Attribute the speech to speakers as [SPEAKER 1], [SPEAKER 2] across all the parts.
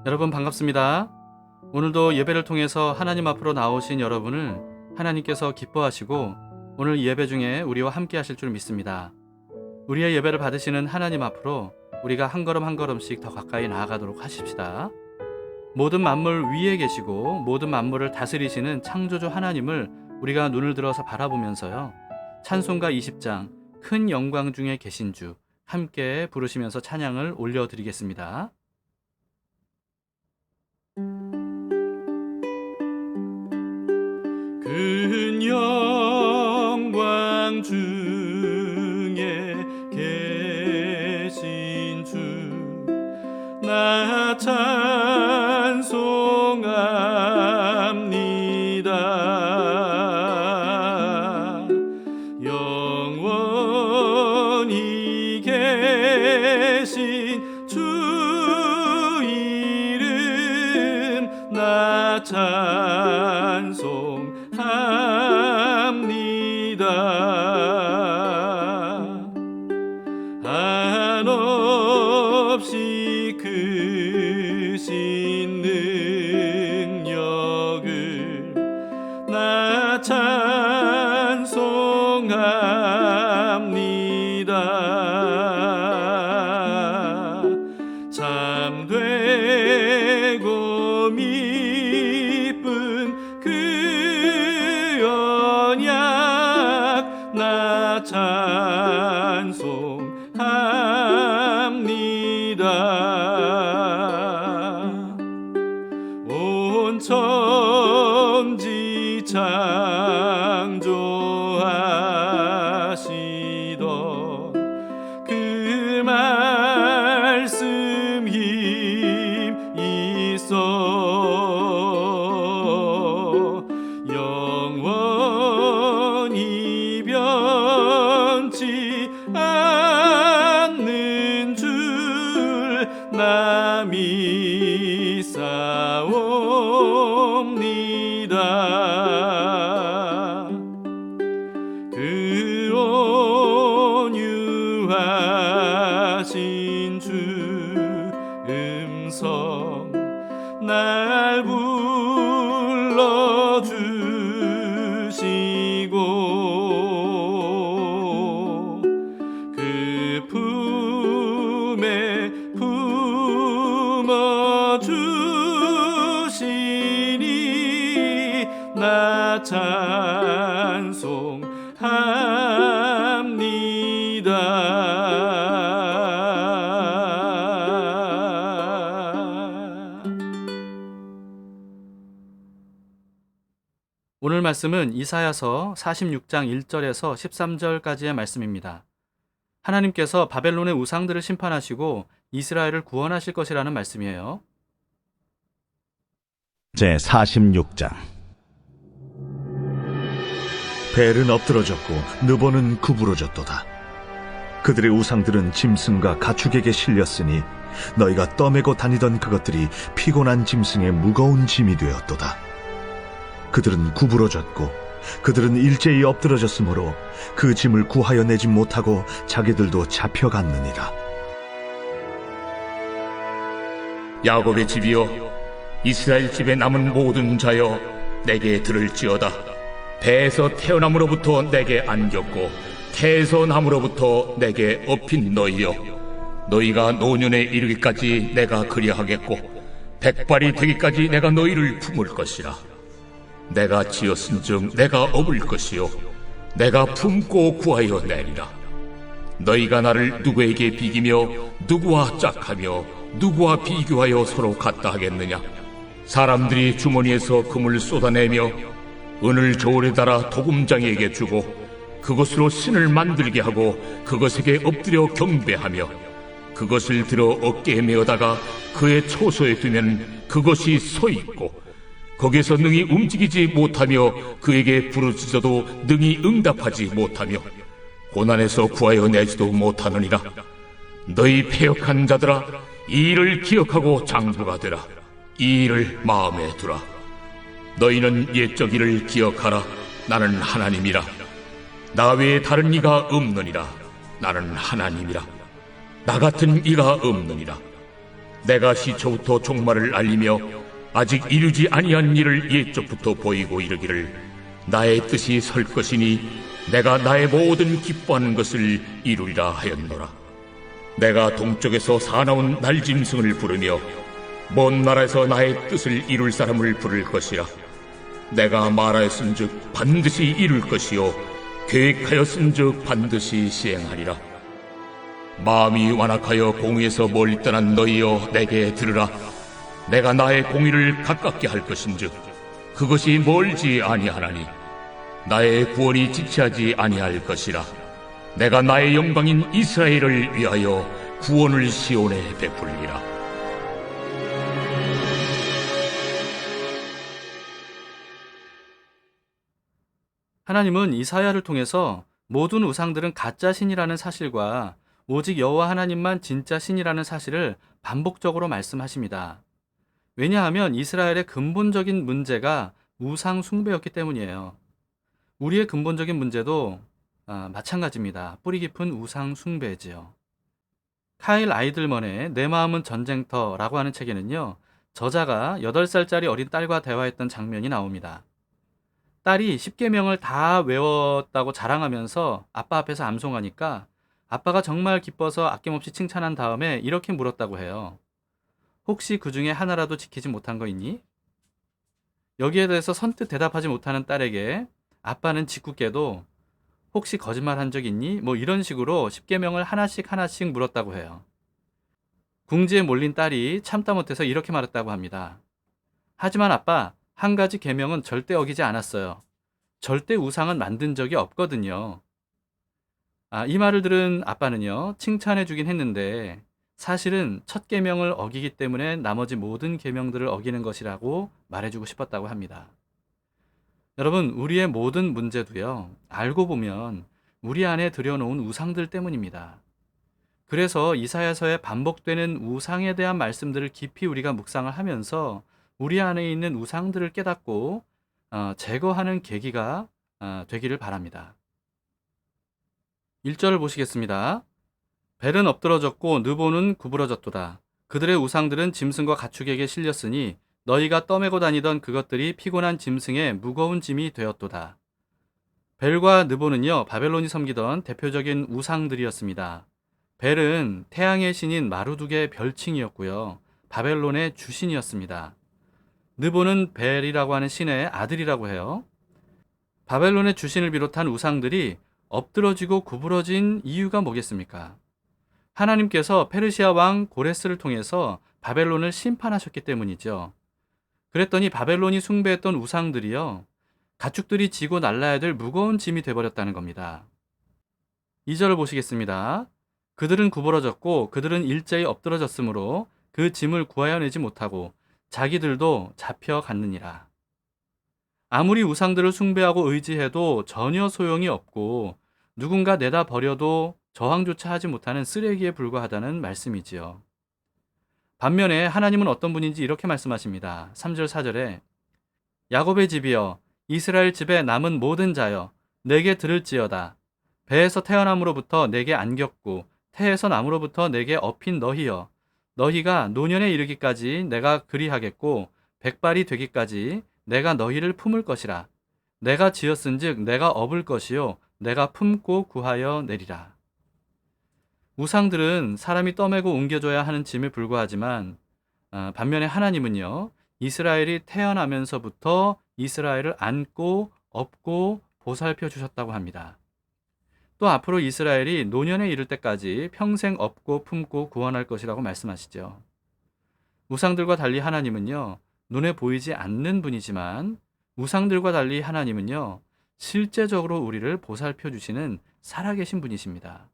[SPEAKER 1] 여러분 반갑습니다. 오늘도 예배를 통해서 하나님 앞으로 나오신 여러분을 하나님께서 기뻐하시고 오늘 예배 중에 우리와 함께 하실 줄 믿습니다. 우리의 예배를 받으시는 하나님 앞으로 우리가 한 걸음 한 걸음씩 더 가까이 나아가도록 하십시다. 모든 만물 위에 계시고 모든 만물을 다스리시는 창조주 하나님을 우리가 눈을 들어서 바라보면서요, 찬송가 20장 큰 영광 중에 계신 주 함께 부르시면서 찬양을 올려드리겠습니다. 큰 영광 중에 계신 주 나 찬송합니다. 영원히 계신 주 이름 나 찬송합니다. 한없이 크신 능력을 나 찬송합니다. 참되고 미쁜 그 언약 나 찬송합니다. 온 천지 창조하시던 그 말씀 힘 있어 영원히 변치 않는 줄 나 믿사옵니다. 그 온유하신 주 음성 날 불러주시고 그 품에 품어주시니 나 찬송합니다. 오늘 말씀은 이사야서 46장 1절에서 13절까지의 말씀입니다. 하나님께서 바벨론의 우상들을 심판하시고 이스라엘을 구원하실 것이라는 말씀이에요.
[SPEAKER 2] 제46장. 벨은 엎드러졌고 느보는 구부러졌도다. 그들의 우상들은 짐승과 가축에게 실렸으니 너희가 떠매고 다니던 그것들이 피곤한 짐승의 무거운 짐이 되었도다. 그들은 구부러졌고 그들은 일제히 엎드러졌으므로 그 짐을 구하여 내지 못하고 자기들도 잡혀갔느니라.
[SPEAKER 3] 야곱의 집이여, 이스라엘 집에 남은 모든 자여, 내게 들을지어다. 배에서 태어남으로부터 내게 안겼고 태에서 남으로부터 내게 업힌 너희여, 너희가 노년에 이르기까지 내가 그리하겠고 백발이 되기까지 내가 너희를 품을 것이라. 내가 지었은즉 내가 업을 것이요 내가 품고 구하여 내리라. 너희가 나를 누구에게 비기며 누구와 짝하며 누구와 비교하여 서로 같다 하겠느냐? 사람들이 주머니에서 금을 쏟아내며 은을 저울에 달아 도금장에게 주고 그것으로 신을 만들게 하고 그것에게 엎드려 경배하며 그것을 들어 어깨에 메어다가 그의 초소에 두면 그것이 서 있고 거기에서 능히 움직이지 못하며 그에게 부르짖어도 능히 응답하지 못하며 고난에서 구하여 내지도 못하느니라. 너희 패역한 자들아, 이 일을 기억하고 장부가 되라. 이 일을 마음에 두라. 너희는 옛적 일을 기억하라. 나는 하나님이라. 나 외에 다른 이가 없느니라. 나는 하나님이라. 나 같은 이가 없느니라. 내가 시초부터 종말을 알리며 아직 이루지 아니한 일을 옛적부터 보이고 이르기를 나의 뜻이 설 것이니 내가 나의 모든 기뻐하는 것을 이루리라 하였노라. 내가 동쪽에서 사나운 날짐승을 부르며 먼 나라에서 나의 뜻을 이룰 사람을 부를 것이라. 내가 말하였은즉 반드시 이룰 것이요 계획하였은즉 반드시 시행하리라. 마음이 완악하여 공의에서 멀리 떠난 너희여 내게 들으라. 내가 나의 공의를 가깝게 할 것인즉 그것이 멀지 아니하나니 나의 구원이 지체하지 아니할 것이라. 내가 나의 영광인 이스라엘을 위하여 구원을 시온에 베풀리라.
[SPEAKER 1] 하나님은 이사야를 통해서 모든 우상들은 가짜 신이라는 사실과 오직 여호와 하나님만 진짜 신이라는 사실을 반복적으로 말씀하십니다. 왜냐하면 이스라엘의 근본적인 문제가 우상 숭배였기 때문이에요. 우리의 근본적인 문제도 마찬가지입니다. 뿌리 깊은 우상 숭배지요. 카일 아이들먼의 내 마음은 전쟁터라고 하는 책에는요, 저자가 8살짜리 어린 딸과 대화했던 장면이 나옵니다. 딸이 10계명을 다 외웠다고 자랑하면서 아빠 앞에서 암송하니까 아빠가 정말 기뻐서 아낌없이 칭찬한 다음에 이렇게 물었다고 해요. 혹시 그 중에 하나라도 지키지 못한 거 있니? 여기에 대해서 선뜻 대답하지 못하는 딸에게 아빠는 짓궂게도 혹시 거짓말한 적 있니? 뭐 이런 식으로 10계명을 하나씩 물었다고 해요. 궁지에 몰린 딸이 참다 못해서 이렇게 말했다고 합니다. 하지만 아빠, 한 가지 계명은 절대 어기지 않았어요. 절대 우상은 만든 적이 없거든요. 이 말을 들은 아빠는요, 칭찬해 주긴 했는데 사실은 첫 계명을 어기기 때문에 나머지 모든 계명들을 어기는 것이라고 말해주고 싶었다고 합니다. 여러분, 우리의 모든 문제도요, 알고 보면 우리 안에 들여놓은 우상들 때문입니다. 그래서 이사야서에 반복되는 우상에 대한 말씀들을 깊이 우리가 묵상을 하면서 우리 안에 있는 우상들을 깨닫고 제거하는 계기가 되기를 바랍니다. 1절을 보시겠습니다. 벨은 엎드러졌고 느보는 구부러졌도다. 그들의 우상들은 짐승과 가축에게 실렸으니 너희가 떠매고 다니던 그것들이 피곤한 짐승의 무거운 짐이 되었도다. 벨과 느보는요, 바벨론이 섬기던 대표적인 우상들이었습니다. 벨은 태양의 신인 마루둑의 별칭이었고요, 바벨론의 주신이었습니다. 느보는 벨이라고 하는 신의 아들이라고 해요. 바벨론의 주신을 비롯한 우상들이 엎드러지고 구부러진 이유가 뭐겠습니까? 하나님께서 페르시아 왕 고레스를 통해서 바벨론을 심판하셨기 때문이죠. 그랬더니 바벨론이 숭배했던 우상들이요, 가축들이 지고 날라야 될 무거운 짐이 되어버렸다는 겁니다. 2절을 보시겠습니다. 그들은 구부러졌고 그들은 일제히 엎드러졌으므로 그 짐을 구하여내지 못하고 자기들도 잡혀갔느니라. 아무리 우상들을 숭배하고 의지해도 전혀 소용이 없고 누군가 내다 버려도 저항조차 하지 못하는 쓰레기에 불과하다는 말씀이지요. 반면에 하나님은 어떤 분인지 이렇게 말씀하십니다. 3절 4절에 야곱의 집이여 이스라엘 집에 남은 모든 자여 내게 들을지어다. 배에서 태어남으로부터 내게 안겼고 태에서 남으로부터 내게 업힌 너희여 너희가 노년에 이르기까지 내가 그리하겠고 백발이 되기까지 내가 너희를 품을 것이라. 내가 지었은즉 내가 업을 것이요 내가 품고 구하여 내리라. 우상들은 사람이 떠매고 옮겨줘야 하는 짐에 불과하지만 반면에 하나님은요, 이스라엘이 태어나면서부터 이스라엘을 안고 업고 보살펴 주셨다고 합니다. 또 앞으로 이스라엘이 노년에 이를 때까지 평생 업고 품고 구원할 것이라고 말씀하시죠. 우상들과 달리 하나님은요, 눈에 보이지 않는 분이지만 우상들과 달리 하나님은요, 실제적으로 우리를 보살펴 주시는 살아계신 분이십니다.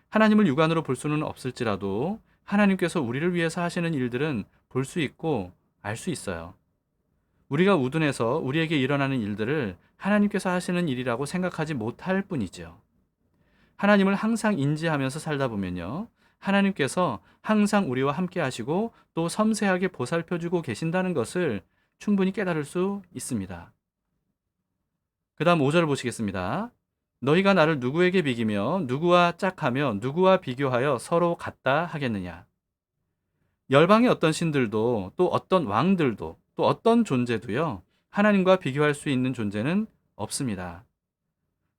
[SPEAKER 1] 하나님을 육안으로 볼 수는 없을지라도 하나님께서 우리를 위해서 하시는 일들은 볼 수 있고 알 수 있어요. 우리가 우둔해서 우리에게 일어나는 일들을 하나님께서 하시는 일이라고 생각하지 못할 뿐이죠. 하나님을 항상 인지하면서 살다 보면요, 하나님께서 항상 우리와 함께 하시고 또 섬세하게 보살펴주고 계신다는 것을 충분히 깨달을 수 있습니다. 그 다음 5절 보시겠습니다. 너희가 나를 누구에게 비기며 누구와 짝하며 누구와 비교하여 서로 같다 하겠느냐. 열방의 어떤 신들도 또 어떤 왕들도 또 어떤 존재도요, 하나님과 비교할 수 있는 존재는 없습니다.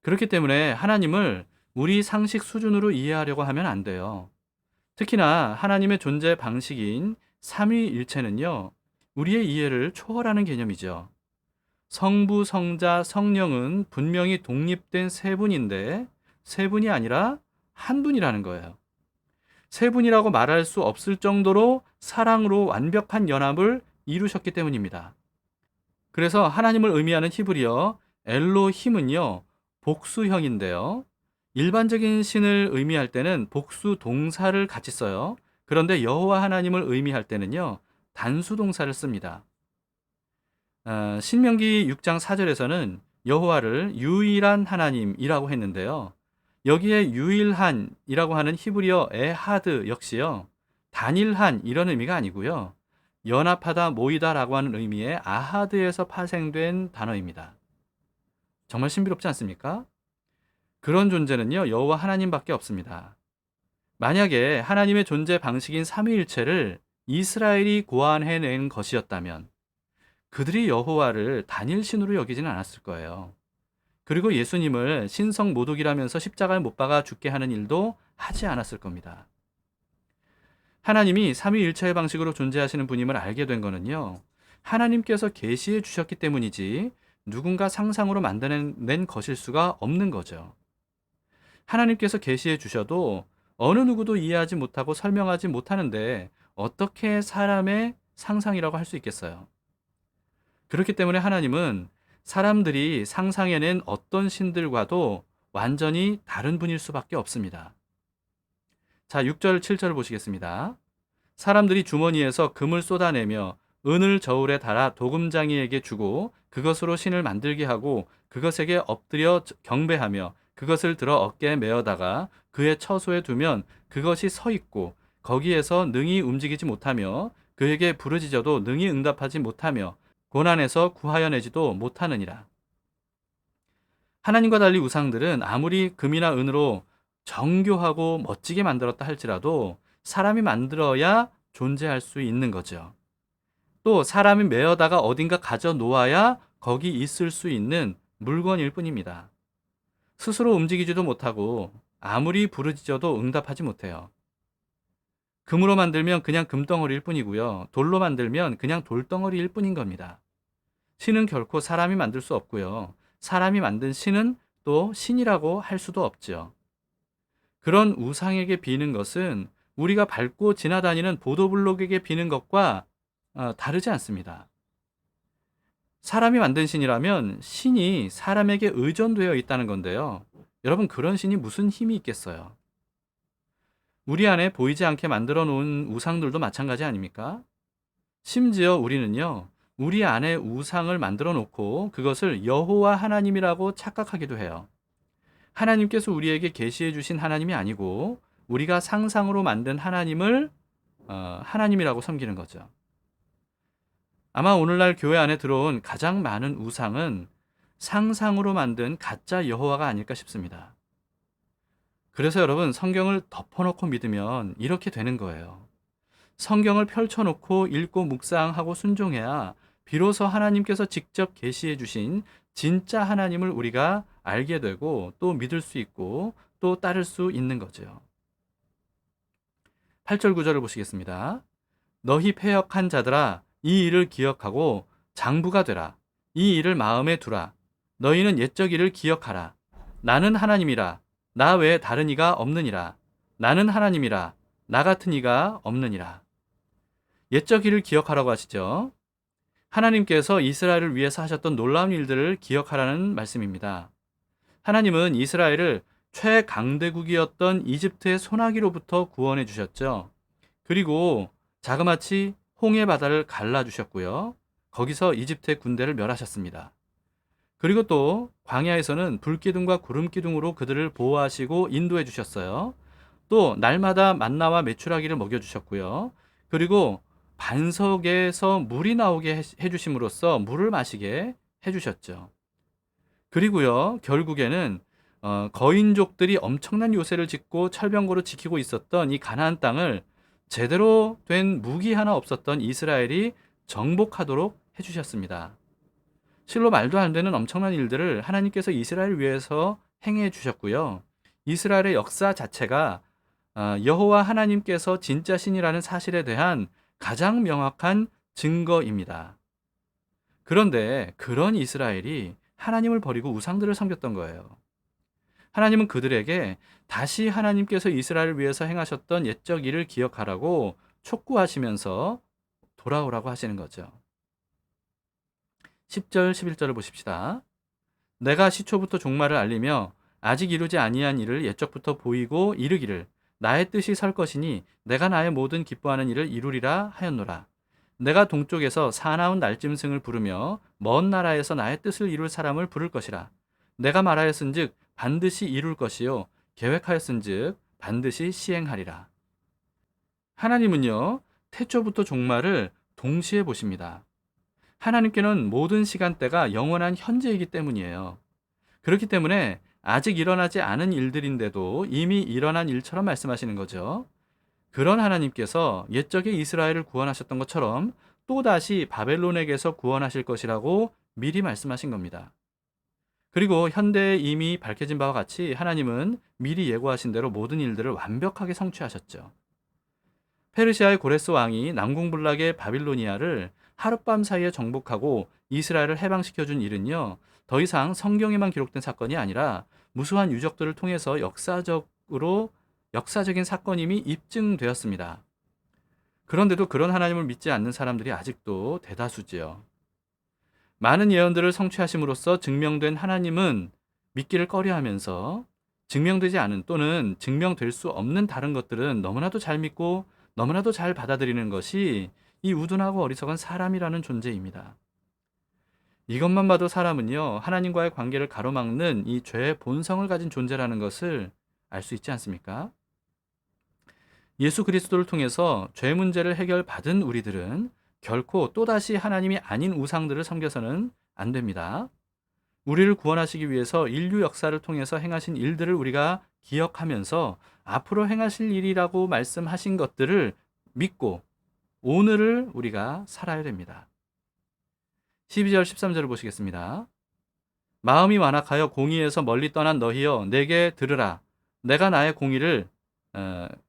[SPEAKER 1] 그렇기 때문에 하나님을 우리 상식 수준으로 이해하려고 하면 안 돼요. 특히나 하나님의 존재 방식인 삼위일체는요, 우리의 이해를 초월하는 개념이죠. 성부, 성자, 성령은 분명히 독립된 세 분인데 세 분이 아니라 한 분이라는 거예요. 세 분이라고 말할 수 없을 정도로 사랑으로 완벽한 연합을 이루셨기 때문입니다. 그래서 하나님을 의미하는 히브리어 엘로힘은요, 복수형인데요. 일반적인 신을 의미할 때는 복수 동사를 같이 써요. 그런데 여호와 하나님을 의미할 때는요, 단수 동사를 씁니다. 신명기 6장 4절에서는 여호와를 유일한 하나님이라고 했는데요. 여기에 유일한이라고 하는 히브리어 에하드 역시요, 단일한 이런 의미가 아니고요, 연합하다, 모이다라고 하는 의미의 아하드에서 파생된 단어입니다. 정말 신비롭지 않습니까? 그런 존재는요, 여호와 하나님밖에 없습니다. 만약에 하나님의 존재 방식인 삼위일체를 이스라엘이 고안해낸 것이었다면 그들이 여호와를 단일신으로 여기지는 않았을 거예요. 그리고 예수님을 신성 모독이라면서 십자가에 못 박아 죽게 하는 일도 하지 않았을 겁니다. 하나님이 삼위일체의 방식으로 존재하시는 분임을 알게 된 거는요, 하나님께서 계시해 주셨기 때문이지 누군가 상상으로 만들어낸 것일 수가 없는 거죠. 하나님께서 계시해 주셔도 어느 누구도 이해하지 못하고 설명하지 못하는데 어떻게 사람의 상상이라고 할 수 있겠어요? 그렇기 때문에 하나님은 사람들이 상상해낸 어떤 신들과도 완전히 다른 분일 수밖에 없습니다. 자, 6절, 7절을 보시겠습니다. 사람들이 주머니에서 금을 쏟아내며 은을 저울에 달아 도금장이에게 주고 그것으로 신을 만들게 하고 그것에게 엎드려 경배하며 그것을 들어 어깨에 메어다가 그의 처소에 두면 그것이 서 있고 거기에서 능히 움직이지 못하며 그에게 부르짖어도 능히 응답하지 못하며 고난에서 구하여 내지도 못하느니라. 하나님과 달리 우상들은 아무리 금이나 은으로 정교하고 멋지게 만들었다 할지라도 사람이 만들어야 존재할 수 있는 거죠. 또 사람이 메어다가 어딘가 가져 놓아야 거기 있을 수 있는 물건일 뿐입니다. 스스로 움직이지도 못하고 아무리 부르짖어도 응답하지 못해요. 금으로 만들면 그냥 금덩어리일 뿐이고요. 돌로 만들면 그냥 돌덩어리일 뿐인 겁니다. 신은 결코 사람이 만들 수 없고요. 사람이 만든 신은 또 신이라고 할 수도 없죠. 그런 우상에게 비는 것은 우리가 밟고 지나다니는 보도블록에게 비는 것과 다르지 않습니다. 사람이 만든 신이라면 신이 사람에게 의존되어 있다는 건데요. 여러분, 그런 신이 무슨 힘이 있겠어요? 우리 안에 보이지 않게 만들어 놓은 우상들도 마찬가지 아닙니까? 심지어 우리는요, 우리 안에 우상을 만들어 놓고 그것을 여호와 하나님이라고 착각하기도 해요. 하나님께서 우리에게 계시해 주신 하나님이 아니고 우리가 상상으로 만든 하나님을 하나님이라고 섬기는 거죠. 아마 오늘날 교회 안에 들어온 가장 많은 우상은 상상으로 만든 가짜 여호와가 아닐까 싶습니다. 그래서 여러분, 성경을 덮어놓고 믿으면 이렇게 되는 거예요. 성경을 펼쳐놓고 읽고 묵상하고 순종해야 비로소 하나님께서 직접 계시해 주신 진짜 하나님을 우리가 알게 되고 또 믿을 수 있고 또 따를 수 있는 거죠. 8절 9절을 보시겠습니다. 너희 패역한 자들아, 이 일을 기억하고 장부가 되라. 이 일을 마음에 두라. 너희는 옛적 일을 기억하라. 나는 하나님이라. 나 외에 다른 이가 없느니라. 나는 하나님이라. 나 같은 이가 없느니라. 옛적 일을 기억하라고 하시죠. 하나님께서 이스라엘을 위해서 하셨던 놀라운 일들을 기억하라는 말씀입니다. 하나님은 이스라엘을 최강대국이었던 이집트의 소나기로부터 구원해 주셨죠. 그리고 자그마치 홍해 바다를 갈라주셨고요. 거기서 이집트의 군대를 멸하셨습니다. 그리고 또 광야에서는 불기둥과 구름기둥으로 그들을 보호하시고 인도해 주셨어요. 또 날마다 만나와 메추라기를 먹여주셨고요. 그리고 반석에서 물이 나오게 해주심으로써 물을 마시게 해주셨죠. 그리고요, 결국에는 거인족들이 엄청난 요새를 짓고 철병거로 지키고 있었던 이 가나안 땅을 제대로 된 무기 하나 없었던 이스라엘이 정복하도록 해주셨습니다. 실로 말도 안 되는 엄청난 일들을 하나님께서 이스라엘을 위해서 행해 주셨고요. 이스라엘의 역사 자체가 여호와 하나님께서 진짜 신이라는 사실에 대한 가장 명확한 증거입니다. 그런데 그런 이스라엘이 하나님을 버리고 우상들을 섬겼던 거예요. 하나님은 그들에게 다시 하나님께서 이스라엘을 위해서 행하셨던 옛적 일을 기억하라고 촉구하시면서 돌아오라고 하시는 거죠. 10절, 11절을 보십시다. 내가 시초부터 종말을 알리며 아직 이루지 아니한 일을 옛적부터 보이고 이르기를 나의 뜻이 설 것이니 내가 나의 모든 기뻐하는 일을 이루리라 하였노라. 내가 동쪽에서 사나운 날짐승을 부르며 먼 나라에서 나의 뜻을 이룰 사람을 부를 것이라. 내가 말하였은즉 반드시 이룰 것이요 계획하였은즉 반드시 시행하리라. 하나님은요, 태초부터 종말을 동시에 보십니다. 하나님께는 모든 시간대가 영원한 현재이기 때문이에요. 그렇기 때문에 아직 일어나지 않은 일들인데도 이미 일어난 일처럼 말씀하시는 거죠. 그런 하나님께서 옛적에 이스라엘을 구원하셨던 것처럼 또다시 바벨론에게서 구원하실 것이라고 미리 말씀하신 겁니다. 그리고 현대에 이미 밝혀진 바와 같이 하나님은 미리 예고하신 대로 모든 일들을 완벽하게 성취하셨죠. 페르시아의 고레스 왕이 난공불락의 바빌로니아를 하룻밤 사이에 정복하고 이스라엘을 해방시켜준 일은요, 더 이상 성경에만 기록된 사건이 아니라 무수한 유적들을 통해서 역사적인 사건임이 입증되었습니다. 그런데도 그런 하나님을 믿지 않는 사람들이 아직도 대다수지요. 많은 예언들을 성취하심으로써 증명된 하나님은 믿기를 꺼려하면서 증명되지 않은 또는 증명될 수 없는 다른 것들은 너무나도 잘 믿고 너무나도 잘 받아들이는 것이 이 우둔하고 어리석은 사람이라는 존재입니다. 이것만 봐도 사람은요, 하나님과의 관계를 가로막는 이 죄의 본성을 가진 존재라는 것을 알 수 있지 않습니까? 예수 그리스도를 통해서 죄 문제를 해결받은 우리들은 결코 또다시 하나님이 아닌 우상들을 섬겨서는 안 됩니다. 우리를 구원하시기 위해서 인류 역사를 통해서 행하신 일들을 우리가 기억하면서 앞으로 행하실 일이라고 말씀하신 것들을 믿고 오늘을 우리가 살아야 됩니다. 12절 13절을 보시겠습니다. 마음이 완악하여 공의에서 멀리 떠난 너희여 내게 들으라. 내가 나의 공의를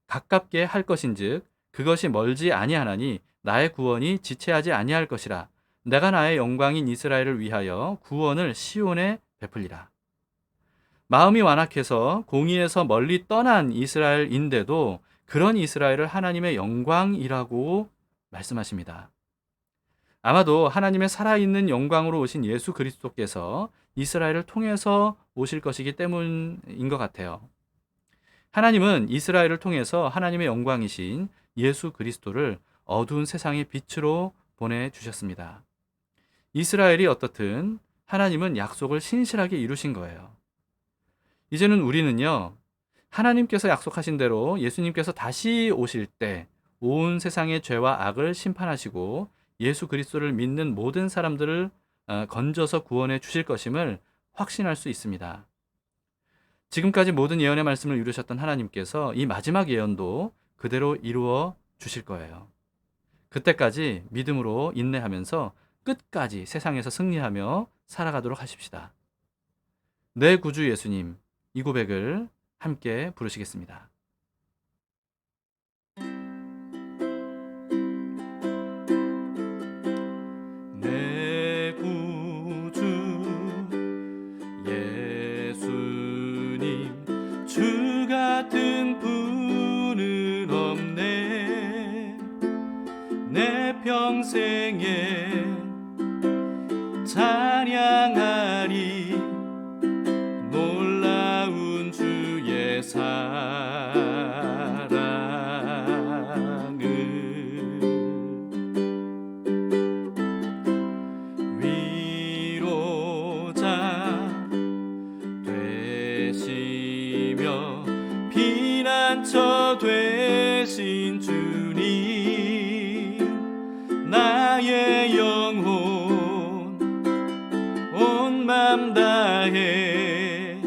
[SPEAKER 1] 가깝게 할 것인즉 그것이 멀지 아니하나니 나의 구원이 지체하지 아니할 것이라. 내가 나의 영광인 이스라엘을 위하여 구원을 시온에 베풀리라. 마음이 완악해서 공의에서 멀리 떠난 이스라엘인데도 그런 이스라엘을 하나님의 영광이라고 말씀하십니다. 아마도 하나님의 살아있는 영광으로 오신 예수 그리스도께서 이스라엘을 통해서 오실 것이기 때문인 것 같아요. 하나님은 이스라엘을 통해서 하나님의 영광이신 예수 그리스도를 어두운 세상의 빛으로 보내주셨습니다. 이스라엘이 어떻든 하나님은 약속을 신실하게 이루신 거예요. 이제는 우리는요, 하나님께서 약속하신 대로 예수님께서 다시 오실 때 온 세상의 죄와 악을 심판하시고 예수 그리스도를 믿는 모든 사람들을 건져서 구원해 주실 것임을 확신할 수 있습니다. 지금까지 모든 예언의 말씀을 이루셨던 하나님께서 이 마지막 예언도 그대로 이루어 주실 거예요. 그때까지 믿음으로 인내하면서 끝까지 세상에서 승리하며 살아가도록 하십시다. 내 구주 예수님, 이 고백을 함께 부르시겠습니다. 내 구주 예수님, 주 같은 분은 없네. 내 평생에 찬양하리 놀라운 주의 사랑을. 위로자 되시며 피난처 되신 주님, 나의 영혼 온 맘 다해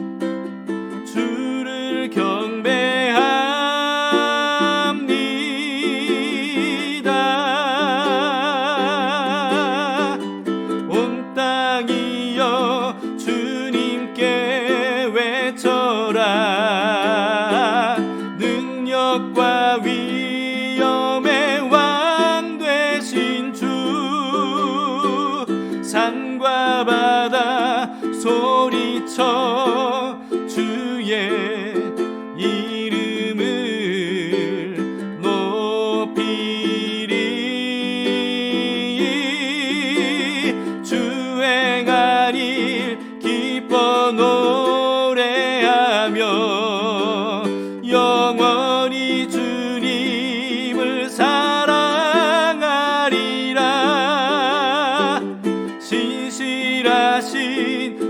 [SPEAKER 1] 능력과 위엄의 왕 되신 주, 산과 바다 소리쳐 주의 이름을 높이리. 주 행한 일 기뻐 노래하며 영원히 주님을 사랑하리라. 신실하신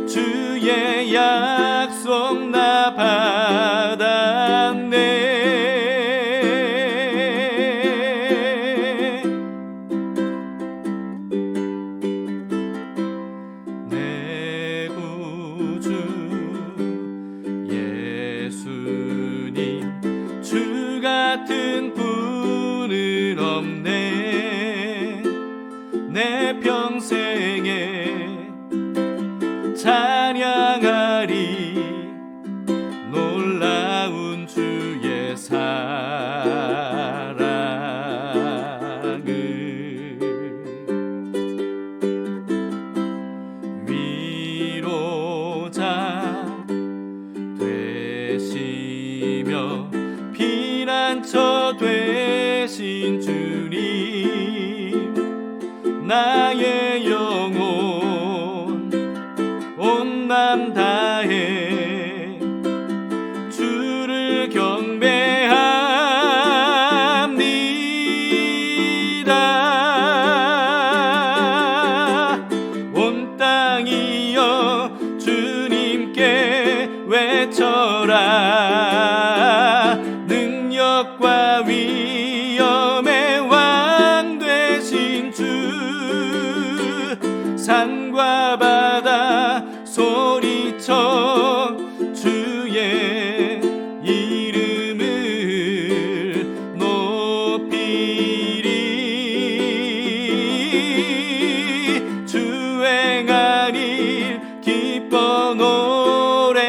[SPEAKER 1] 주의 약속 나 받았네. 내 구주 예수님, 주 같은 분은 없네. 내 평생에 찬양하리 놀라운 주의 사랑을. 위로자 되시며 피난처 되신 주님, 나의 영혼 온 맘 다해 주를 경배합니다. 온 땅이여 주님께 외쳐라. 능력과 위엄의 왕 되신 주, 산과 바다 소리쳐 주의 이름을 높이리. 주 행한 일 기뻐 노래하며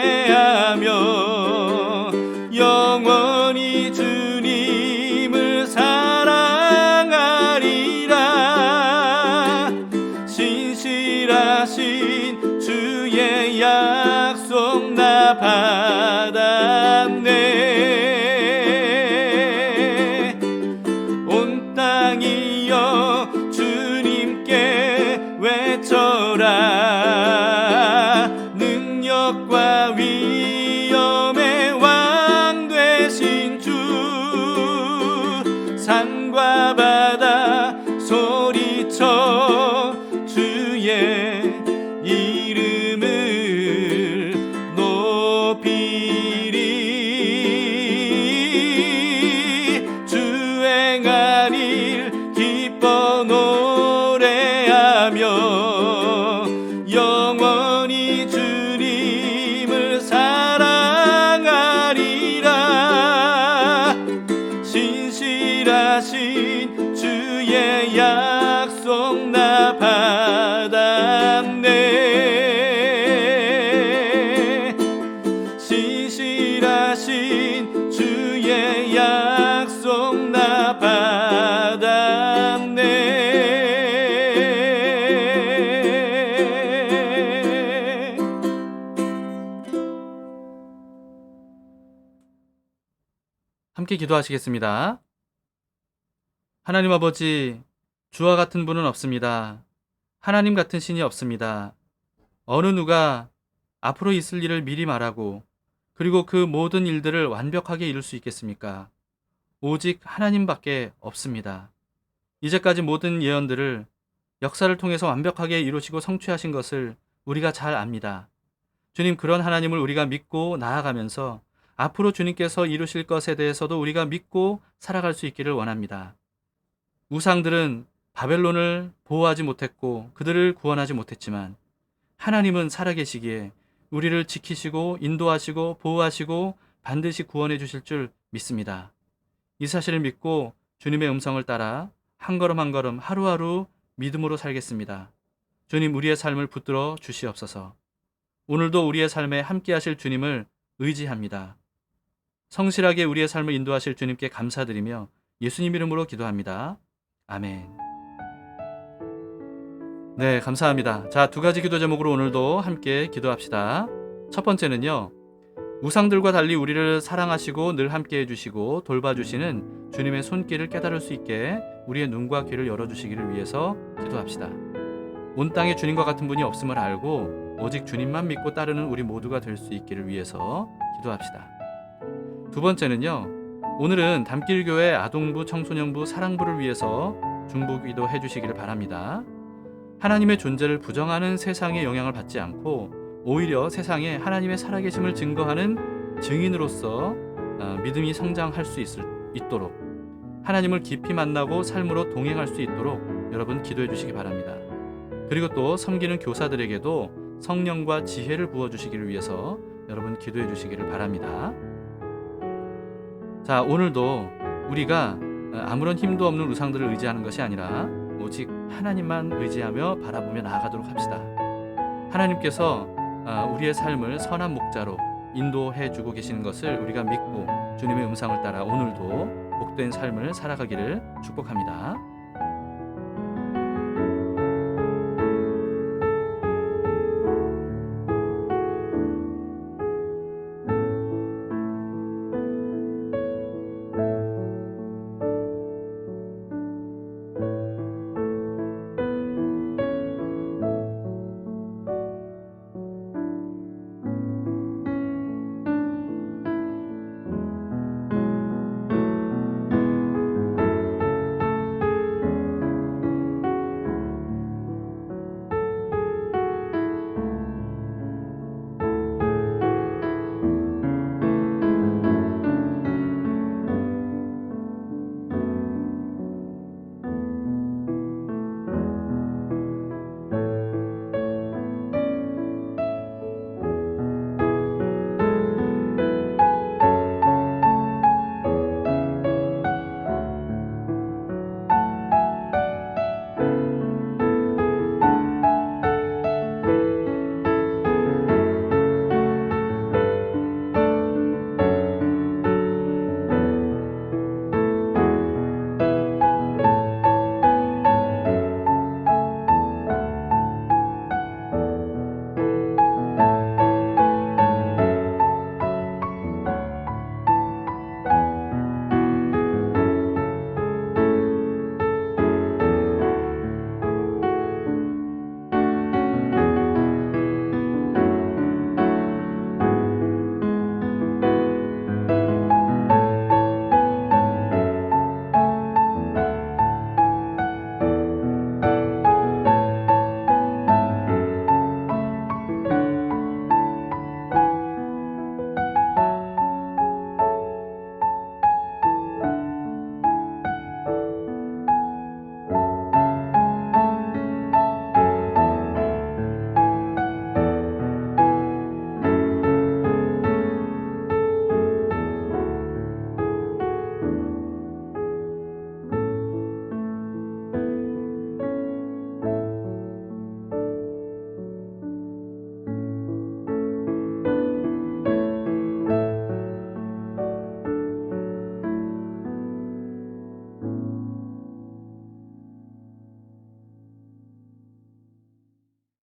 [SPEAKER 1] 영원히 주님을 사랑하리라. 신실하신 주의 약속 나 받았네. 온 땅이여 주님께 외쳐라. 능력과 위엄의 왕 되신 주, 산과 바다 소리쳐 주의 이름을 높이리. 주 행한 일 기뻐 노래하며 영원히 주님을 사랑하리라. 신실하신 주의 약속 나 받았네. 신실하신 주의 약속 나 받았네. 함께 기도하시겠습니다. 하나님 아버지, 주와 같은 분은 없습니다. 하나님 같은 신이 없습니다. 어느 누가 앞으로 있을 일을 미리 말하고 그리고 그 모든 일들을 완벽하게 이룰 수 있겠습니까? 오직 하나님밖에 없습니다. 이제까지 모든 예언들을 역사를 통해서 완벽하게 이루시고 성취하신 것을 우리가 잘 압니다. 주님, 그런 하나님을 우리가 믿고 나아가면서 앞으로 주님께서 이루실 것에 대해서도 우리가 믿고 살아갈 수 있기를 원합니다. 우상들은 바벨론을 보호하지 못했고 그들을 구원하지 못했지만 하나님은 살아계시기에 우리를 지키시고 인도하시고 보호하시고 반드시 구원해 주실 줄 믿습니다. 이 사실을 믿고 주님의 음성을 따라 한 걸음 한 걸음 하루하루 믿음으로 살겠습니다. 주님, 우리의 삶을 붙들어 주시옵소서. 오늘도 우리의 삶에 함께 하실 주님을 의지합니다. 성실하게 우리의 삶을 인도하실 주님께 감사드리며 예수님 이름으로 기도합니다. 아멘. 네, 감사합니다. 자, 두 가지 기도 제목으로 오늘도 함께 기도합시다. 첫 번째는요, 우상들과 달리 우리를 사랑하시고 늘 함께 해주시고 돌봐주시는 주님의 손길을 깨달을 수 있게 우리의 눈과 귀를 열어주시기를 위해서 기도합시다. 온 땅에 주님과 같은 분이 없음을 알고 오직 주님만 믿고 따르는 우리 모두가 될 수 있기를 위해서 기도합시다. 두 번째는요, 오늘은 담길교회 아동부, 청소년부, 사랑부를 위해서 중보기도 해주시기를 바랍니다. 하나님의 존재를 부정하는 세상의 영향을 받지 않고 오히려 세상에 하나님의 살아계심을 증거하는 증인으로서 믿음이 성장할 수 있도록, 하나님을 깊이 만나고 삶으로 동행할 수 있도록 여러분 기도해 주시기 바랍니다. 그리고 또 섬기는 교사들에게도 성령과 지혜를 부어주시기를 위해서 여러분 기도해 주시기를 바랍니다. 자, 오늘도 우리가 아무런 힘도 없는 우상들을 의지하는 것이 아니라 오직 하나님만 의지하며 바라보며 나아가도록 합시다. 하나님께서 우리의 삶을 선한 목자로 인도해 주고 계시는 것을 우리가 믿고 주님의 음성을 따라 오늘도 복된 삶을 살아가기를 축복합니다.